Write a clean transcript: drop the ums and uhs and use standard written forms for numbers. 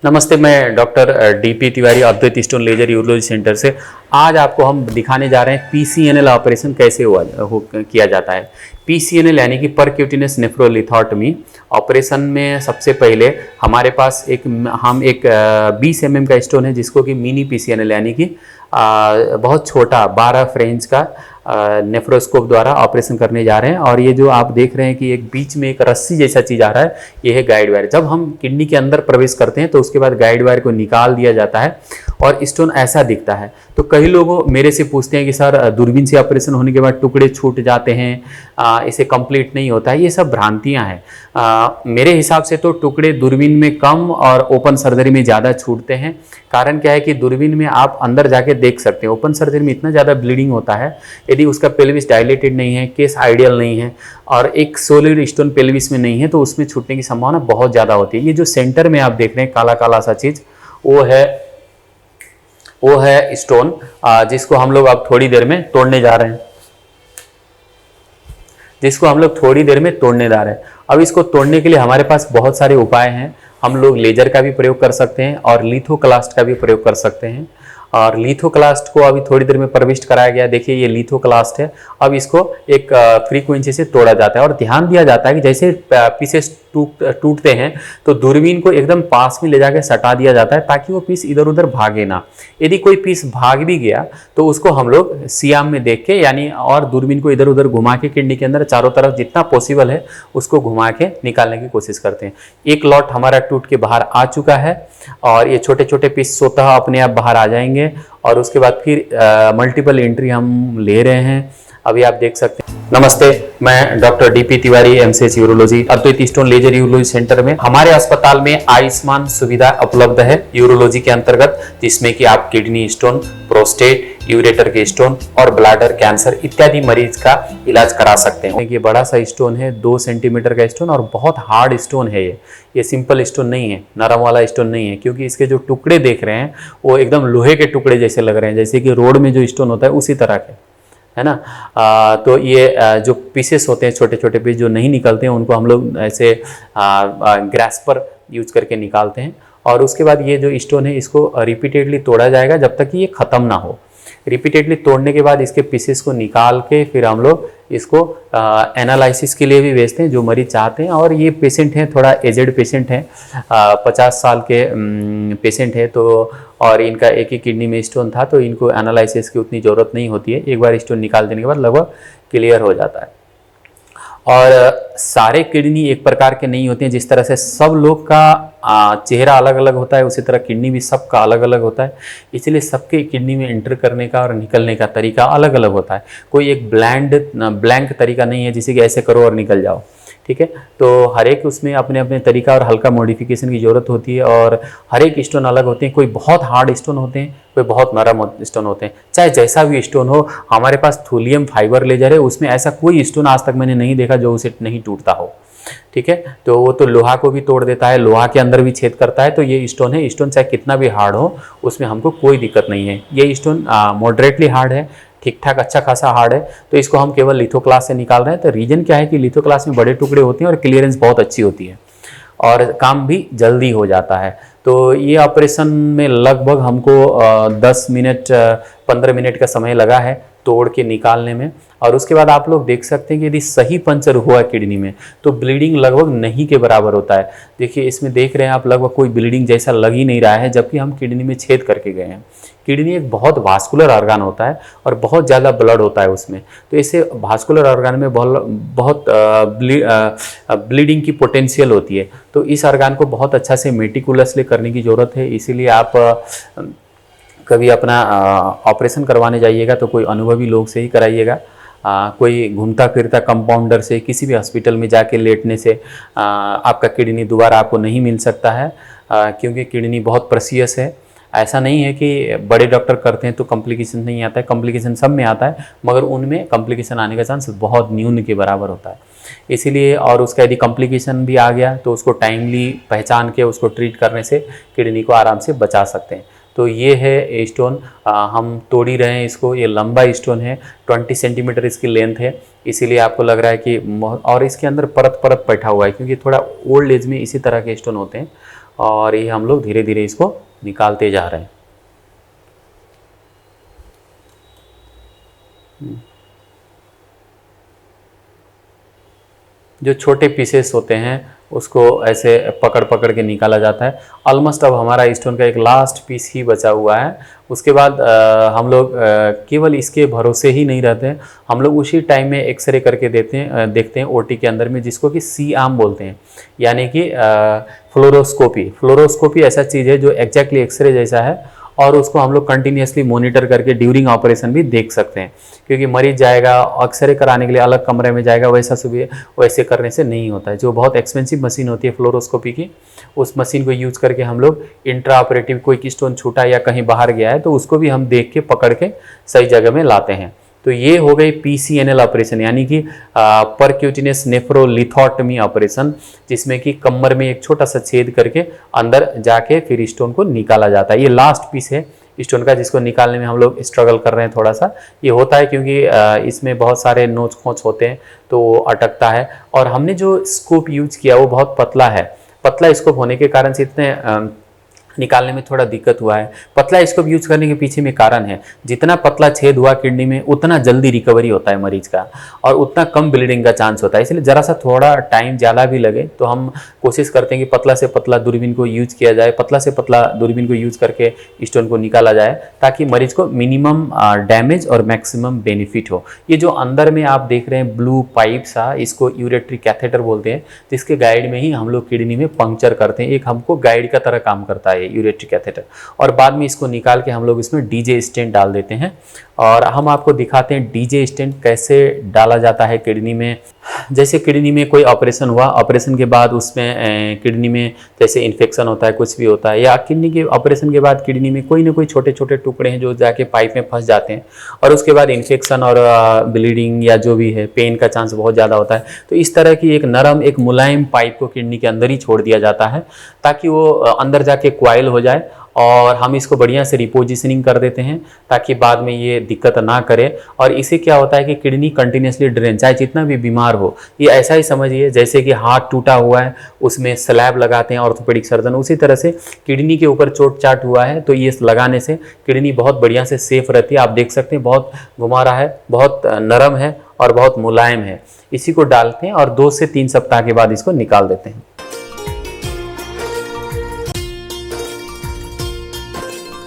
नमस्ते, मैं doctor DP Tiwari अद्वैत stone laser urology centre से। आज आपको हम दिखाने जा रहे हैं पीसीएनएल ऑपरेशन कैसे किया जाता है। पीसीएनएल यानी कि परक्यूटेनियस नेफ्रोलिथोटमी ऑपरेशन में सबसे पहले हमारे पास एक 20 mm का स्टोन है जिसको कि मिनी पीसीएनएल यानी कि बहुत छोटा 12 फ्रेंच का नेफ्रोस्कोप द्वारा ऑपरेशन करने जा रहे हैं। और ये जो आप देख रहे हैं कि एक बीच में एक रस्सी जैसा चीज़ आ रहा है, ये है गाइड वायर। जब हम किडनी के अंदर प्रवेश करते हैं तो उसके बाद गाइड वायर को निकाल दिया जाता है और स्टोन ऐसा दिखता है। तो कई लोग मेरे से पूछते हैं कि सर दूरबीन से ऑपरेशन होने के बाद टुकड़े छूट जाते हैं, इसे कंप्लीट नहीं होता है। ये सब भ्रांतियां हैं। मेरे हिसाब से तो टुकड़े दूरबीन में कम और ओपन सर्जरी में ज़्यादा छूटते हैं। कारण क्या है कि दूरबीन में आप अंदर जाके देख सकते हैं, ओपन सर्जरी में इतना ज़्यादा ब्लीडिंग होता है यदि उसका पेल्विस डायलेटेड नहीं है, केस आइडियल नहीं है और एक सोलिड स्टोन पेल्विस में नहीं है तो उसमें छूटने की संभावना बहुत ज़्यादा होती है। ये जो सेंटर में आप देख रहे हैं काला काला सा चीज़, वो है स्टोन, जिसको हम लोग अब थोड़ी देर में तोड़ने जा रहे हैं। अब इसको तोड़ने के लिए हमारे पास बहुत सारे उपाय हैं। हम लोग लेजर का भी प्रयोग कर सकते हैं और लिथोक्लास्ट का भी प्रयोग कर सकते हैं। और लिथोक्लास्ट को अभी थोड़ी देर में प्रविष्ट कराया गया। देखिए ये लिथोक्लास्ट है। अब इसको एक फ्रीक्वेंसी से तोड़ा जाता है और ध्यान दिया जाता है कि जैसे पीसेस टूटते हैं तो दूरबीन को एकदम पास में ले जाकर सटा दिया जाता है ताकि वो पीस इधर उधर भागे ना। यदि कोई पीस भाग भी गया तो उसको हम लोग सियाम में देख के यानी और दूरबीन को इधर उधर घुमा के किडनी के अंदर चारों तरफ जितना पॉसिबल है उसको घुमा के निकालने की कोशिश करते हैं। एक लॉट हमारा टूट के बाहर आ चुका है और ये छोटे छोटे पीस स्वतः अपने आप बाहर आ जाएंगे और उसके बाद फिर मल्टीपल एंट्री हम ले रहे हैं। अभी आप देख सकते हैं। नमस्ते, मैं doctor DP Tiwari MCH urology अद्वैत स्टोन लेजर यूरोलॉजी सेंटर में। हमारे अस्पताल में आयुष्मान सुविधा उपलब्ध है यूरोलॉजी के अंतर्गत, जिसमें कि आप किडनी स्टोन, प्रोस्टेट, यूरेटर के स्टोन और ब्लैडर कैंसर इत्यादि मरीज का इलाज करा सकते हैं। ये बड़ा सा स्टोन है, 2 सेंटीमीटर का स्टोन और बहुत हार्ड स्टोन है। ये सिंपल स्टोन नहीं है, नरम वाला स्टोन नहीं है, क्योंकि इसके जो टुकड़े देख रहे हैं वो एकदम लोहे के टुकड़े जैसे लग रहे हैं, जैसे कि रोड में जो स्टोन होता है उसी तरह के, है ना। तो ये जो पीसेस होते हैं, छोटे छोटे पीस जो नहीं निकलते हैं, उनको हम लोग ऐसे ग्रास्पर यूज करके निकालते हैं। और उसके बाद ये जो स्टोन है इसको रिपीटेडली तोड़ा जाएगा जब तक कि ये ख़त्म ना हो। रिपीटेडली तोड़ने के बाद इसके पीसेस को निकाल के फिर हम लोग इसको एनालिसिस के लिए भी भेजते हैं जो मरीज चाहते हैं। और ये पेशेंट हैं, थोड़ा एजेड पेशेंट हैं, 50 साल के पेशेंट है, तो और इनका एक ही किडनी में स्टोन था तो इनको एनालिसिस की उतनी ज़रूरत नहीं होती है। एक बार स्टोन निकाल देने के बाद लगभग क्लियर हो जाता है। और सारे किडनी एक प्रकार के नहीं होते हैं। जिस तरह से सब लोग का चेहरा अलग अलग होता है, उसी तरह किडनी भी सबका अलग अलग होता है। इसलिए सबके किडनी में एंटर करने का और निकलने का तरीका अलग अलग होता है। कोई एक ब्लैंक तरीका नहीं है जिसे कि ऐसे करो और निकल जाओ, ठीक है। तो हर एक उसमें अपने अपने तरीका और हल्का मॉडिफिकेशन की ज़रूरत होती है। और हर एक स्टोन अलग होते हैं। कोई बहुत हार्ड स्टोन होते हैं, कोई बहुत नरम स्टोन होते हैं। चाहे जैसा भी स्टोन हो, हमारे पास थूलियम फाइबर लेजर है, उसमें ऐसा कोई स्टोन आज तक मैंने नहीं देखा जो उसे नहीं टूटता हो, ठीक है। तो वो तो लोहा को भी तोड़ देता है, लोहा के अंदर भी छेद करता है। तो ये स्टोन है, स्टोन चाहे कितना भी हार्ड हो उसमें हमको कोई दिक्कत नहीं है। ये स्टोन मॉडरेटली हार्ड है, ठीक ठाक अच्छा खासा हार्ड है। तो इसको हम केवल लिथोक्लास से निकाल रहे हैं। तो रीजन क्या है कि लिथोक्लास में बड़े टुकड़े होते हैं और क्लियरेंस बहुत अच्छी होती है और काम भी जल्दी हो जाता है। तो ये ऑपरेशन में लगभग हमको 10 मिनट 15 मिनट का समय लगा है तोड़ के निकालने में। और उसके बाद आप लोग देख सकते हैं कि यदि सही पंचर हुआ किडनी में तो ब्लीडिंग लगभग नहीं के बराबर होता है। देखिए इसमें देख रहे हैं आप, लगभग कोई ब्लीडिंग जैसा लग ही नहीं रहा है, जबकि हम किडनी में छेद करके गए हैं। किडनी एक बहुत वास्कुलर ऑर्गन होता है और बहुत ज़्यादा ब्लड होता है उसमें। तो इसे वास्कुलर ऑर्गन में बहुत ब्लीडिंग की पोटेंशियल होती है। तो इस ऑर्गन को बहुत अच्छा से मेटिकुलसली करने की ज़रूरत है। इसीलिए आप कभी अपना ऑपरेशन करवाने जाइएगा तो कोई अनुभवी लोग से ही कराइएगा। कोई घूमता फिरता कंपाउंडर से, किसी भी हॉस्पिटल में जाके लेटने से आपका किडनी दोबारा आपको नहीं मिल सकता है, क्योंकि किडनी बहुत प्रेशियस है। ऐसा नहीं है कि बड़े डॉक्टर करते हैं तो कॉम्प्लिकेशन नहीं आता है, कॉम्प्लिकेशन सब में आता है, मगर उनमें कॉम्प्लिकेशन आने का चांस बहुत न्यून के बराबर होता है। इसीलिए और उसका यदि कॉम्प्लिकेशन भी आ गया तो उसको टाइमली पहचान के उसको ट्रीट करने से किडनी को आराम से बचा सकते हैं। तो ये है स्टोन, हम तोड़ ही रहे हैं इसको। ये लंबा स्टोन है, 20 सेंटीमीटर इसकी लेंथ है, इसीलिए आपको लग रहा है कि और इसके अंदर परत परत बैठा हुआ है, क्योंकि थोड़ा ओल्ड एज में इसी तरह के स्टोन होते हैं और ये हम लोग धीरे धीरे इसको निकालते जा रहे हैं। जो छोटे पीसेस होते हैं उसको ऐसे पकड़ पकड़ के निकाला जाता है। ऑलमोस्ट अब हमारा स्टोन का एक लास्ट पीस ही बचा हुआ है। उसके बाद हम लोग केवल इसके भरोसे ही नहीं रहते हैं, हम लोग उसी टाइम में एक्सरे करके देखते हैं ओटी के अंदर में, जिसको कि सी आर्म बोलते हैं, यानी कि फ्लोरोस्कोपी। फ्लोरोस्कोपी ऐसा चीज़ है जो एग्जैक्टली एक्सरे जैसा है और उसको हम लोग कंटिन्यूसली मॉनिटर करके ड्यूरिंग ऑपरेशन भी देख सकते हैं। क्योंकि मरीज जाएगा एक्सरे कराने के लिए अलग कमरे में जाएगा, वैसा सुबह वैसे करने से नहीं होता है। जो बहुत एक्सपेंसिव मशीन होती है फ्लोरोस्कोपी की, उस मशीन को यूज़ करके हम लोग इंट्रा ऑपरेटिव कोई स्टोन छूटा या कहीं बाहर गया है तो उसको भी हम देख के पकड़ के सही जगह में लाते हैं। तो ये हो गई PCNL ऑपरेशन, यानी कि परक्यूटिनियस नेफ्रोलिथोटमी ऑपरेशन, जिसमें कि कमर में एक छोटा सा छेद करके अंदर जाके फिर स्टोन को निकाला जाता है। ये लास्ट पीस है स्टोन का जिसको निकालने में हम लोग स्ट्रगल कर रहे हैं थोड़ा सा। ये होता है क्योंकि इसमें बहुत सारे नोच खोच होते हैं तो अटकता है। और हमने जो स्कोप यूज किया वो बहुत पतला है। पतला स्कोप होने के कारण से इतने निकालने में थोड़ा दिक्कत हुआ है। पतला स्कोप यूज करने के पीछे में कारण है, जितना पतला छेद हुआ किडनी में उतना जल्दी रिकवरी होता है मरीज का और उतना कम ब्लीडिंग का चांस होता है। इसलिए जरा सा थोड़ा टाइम ज़्यादा भी लगे तो हम कोशिश करते हैं कि पतला से पतला दूरबीन को यूज किया जाए, पतला से पतला दूरबीन को यूज करके स्टोन को निकाला जाए ताकि मरीज को मिनिमम डैमेज और मैक्सिमम बेनिफिट हो। ये जो अंदर में आप देख रहे हैं ब्लू पाइप सा, इसको यूरेटरी कैथेटर बोलते हैं, जिसके गाइड में ही हम लोग किडनी में पंक्चर करते हैं। एक हमको गाइड का तरह काम करता है यूरेटरी कैथेटर, और बाद में इसको निकाल के हम लोग इसमें डीजे स्टेंट डाल देते हैं। और हम आपको दिखाते हैं डीजे स्टेंट कैसे डाला जाता है किडनी में। जैसे किडनी में कोई ऑपरेशन हुआ, ऑपरेशन के बाद उसमें किडनी में जैसे इन्फेक्शन होता है, कुछ भी होता है, या किडनी के ऑपरेशन के बाद किडनी में कोई ना कोई छोटे छोटे टुकड़े हैं जो जाके पाइप में फंस जाते हैं और उसके बाद इन्फेक्शन और ब्लीडिंग या जो भी है पेन का चांस बहुत ज़्यादा होता है। तो इस तरह की एक नरम एक मुलायम पाइप को किडनी के अंदर ही छोड़ दिया जाता है ताकि वो अंदर जाके क्वाइल हो जाए और हम इसको बढ़िया से रिपोजिशनिंग कर देते हैं ताकि बाद में ये दिक्कत ना करे। और इससे क्या होता है कि किडनी कंटिन्यूसली ड्रेन, चाहे जितना भी बीमार हो, ये ऐसा ही समझिए जैसे कि हाथ टूटा हुआ है उसमें स्लैब लगाते हैं ऑर्थोपेडिक सर्जन, उसी तरह से किडनी के ऊपर चोट चाट हुआ है तो ये लगाने से किडनी बहुत बढ़िया से सेफ रहती है। आप देख सकते हैं बहुत घुमा रहा है, बहुत नरम है और बहुत मुलायम है। इसी को डालते हैं और 2 से 3 सप्ताह के बाद इसको निकाल देते हैं।